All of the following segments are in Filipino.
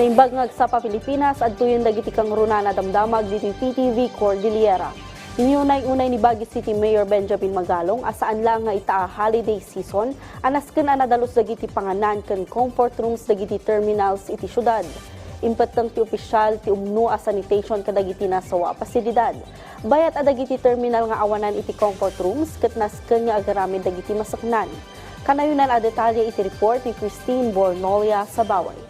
Naimbagngag sa Pilipinas at tuyon dagiti kang runana damdamag dito PTV Cordillera. Inunay-unay ni Baguio City Mayor Benjamin Magalong asaan lang nga itaa holiday season anas ken anadalos dagiti panganan ken comfort rooms dagiti terminals iti syudad. Impeteng ti opisyal ti umno a sanitation kadagiti nasawa pasilidad. Bayat a dagiti terminal nga awanan iti comfort rooms ket nasken nga agaramid dagiti masaknan. Kanayunan a detalye iti report ni Christine Bornolia sa Baway.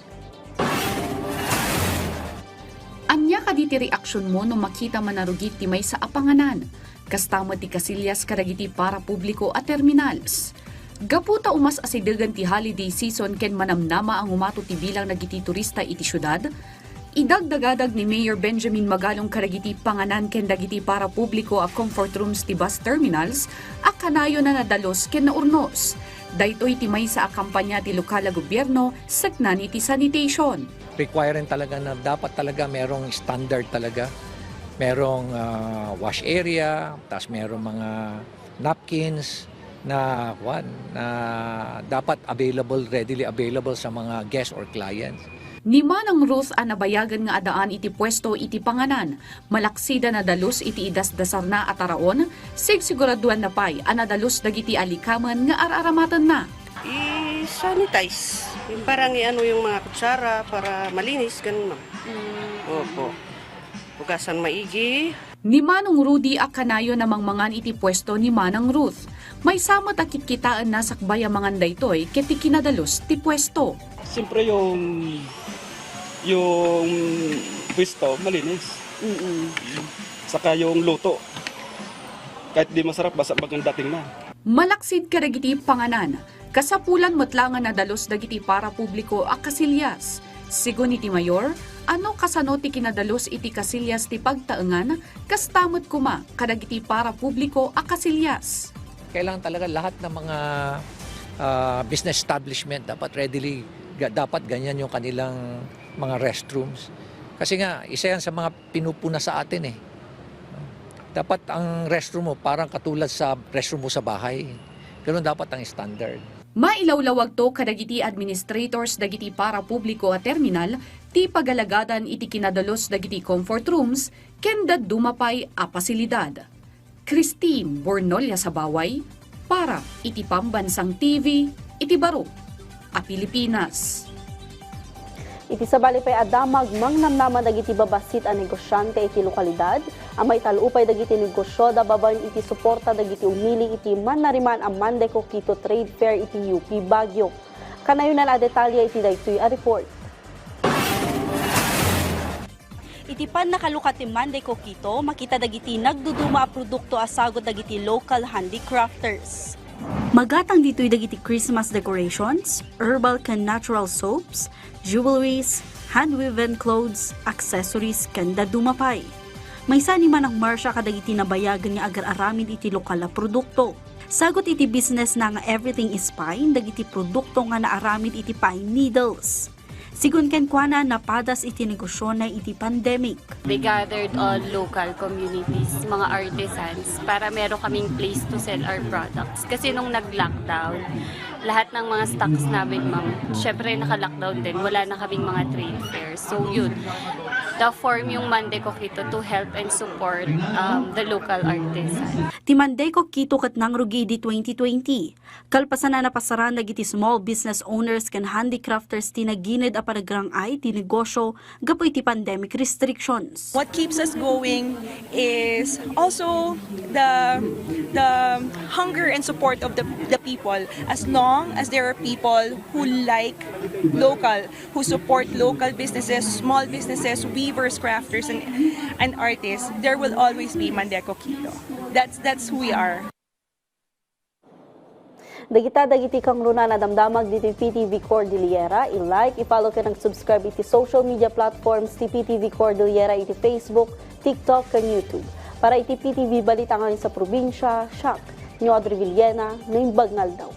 Anya kaditi reaksyon mo no makita manarugit ti may sa apanganan, kastama ti kasilyas kadagiti para publiko at terminals. Gaputa umas asidegan ti holiday season ken manamnama ang umato ti bilang nagiti turista iti syudad, idagdagadag ni Mayor Benjamin Magalong kadagiti panganan ken dagiti para publiko a comfort rooms ti bus terminals a kanayo na nadalos ken naurnos. Daytoy ti may sa kampanya ti lokal a gobyerno saknan iti sanitation. Requiring talaga na dapat talaga merong standard talaga. Merong wash area, tapos merong mga napkins na dapat readily available sa mga guests or clients. Ni Manang Ruth anabayagan nga adaan iti pwesto iti panganan, malaksida na dalus iti idasdasar na ataraon, siguraduan na pay anadalus dagiti alikaman nga araramatan na. I-sanitize. Yung parang yung mga kutsara para malinis, ganun ma'am. Opo. Hugasan maigi. Ni Manong Rudy akanayo namang mangan iti pwesto ni Manang Ruth. May sama takit kitaan na sakbay mangan daytoy ket ti kinadalos ti pwesto. Siyempre yung pwesto malinis. Saka yung luto. Kahit di masarap, basta maganda tingnan. Malaksid kadagiti panganan. Kasapulan matlangan na dalos dagiti para publiko a kasilyas. Sigun iti mayor, ano kasano ti kinadalos iti kasilyas ti pagtaengan, kastamot kuma kadagiti para publiko a kasilyas. Kailangan talaga lahat ng mga business establishment dapat ganyan yung kanilang mga restrooms. Kasi nga, isa yan sa mga pinupuna sa atin eh. Dapat ang restroom mo parang katulad sa restroom mo sa bahay. Ganun dapat ang standard. Mailawlawag to kadagiti administrators dagiti para publiko a terminal ti pagalagadan iti kinadalos dagiti comfort rooms ken dumapay a pasilidad. Christine Bornolia sa Baway para iti Pambansang TV iti Baro a Pilipinas. Iti sabali pay adamag mangnamnaman dagiti babasit a negosyante iti lokalidad, amay talupay dagiti negosyo da babaen iti suporta dagiti umili iti manariman a Mande Coquito Trade Fair iti UP Baguio. Kanayunan a detalye iti daytoy a report. Iti pan nakalukat ti Mande Coquito, makita dagiti nagduduma a produkto asagod dagiti local handicrafters. Magatang dito'y dagiti Christmas decorations, herbal can natural soaps, jewelries, hand-woven clothes, accessories, kanda dumapay. May sani man ang marsya kadagiti nabayagan nga agar-aramid iti lokal na produkto. Sagot iti business na nga everything is fine, dagiti produkto nga naaramid iti pine needles. Sigun ken kuana napadas iti negosyo na iti pandemic. We gathered all local communities, mga artisans, para meron kaming place to sell our products. Kasi nung nag-lockdown, lahat ng mga stocks namin, ma'am, syempre naka-lockdown din, wala na kaming mga trade fairs. So yun, na-form yung Mande Coquito to help and support the local artisans. Ti Mande Coquito ket nang rugidi 2020. Kalpasan na napasaran dagiti small business owners ken handicrafters ti nagined a panagrangay ti negosyo gapo iti pandemic restrictions. What keeps us going is also the hunger and support of the people. As long as there are people who like local, who support local businesses, small businesses, weavers, crafters, and artists, there will always be Mande Coquito. That's who we are. Dagiti kang runa na damdamag dito PTV Cordillera. I-like, i-follow ka ng subscribe iti social media platforms ti PTV Cordillera iti Facebook, TikTok, kan YouTube. Para iti PTV balita ngayon sa probinsya, Siak, Nyo Adri Villena, Naimbagngag daw.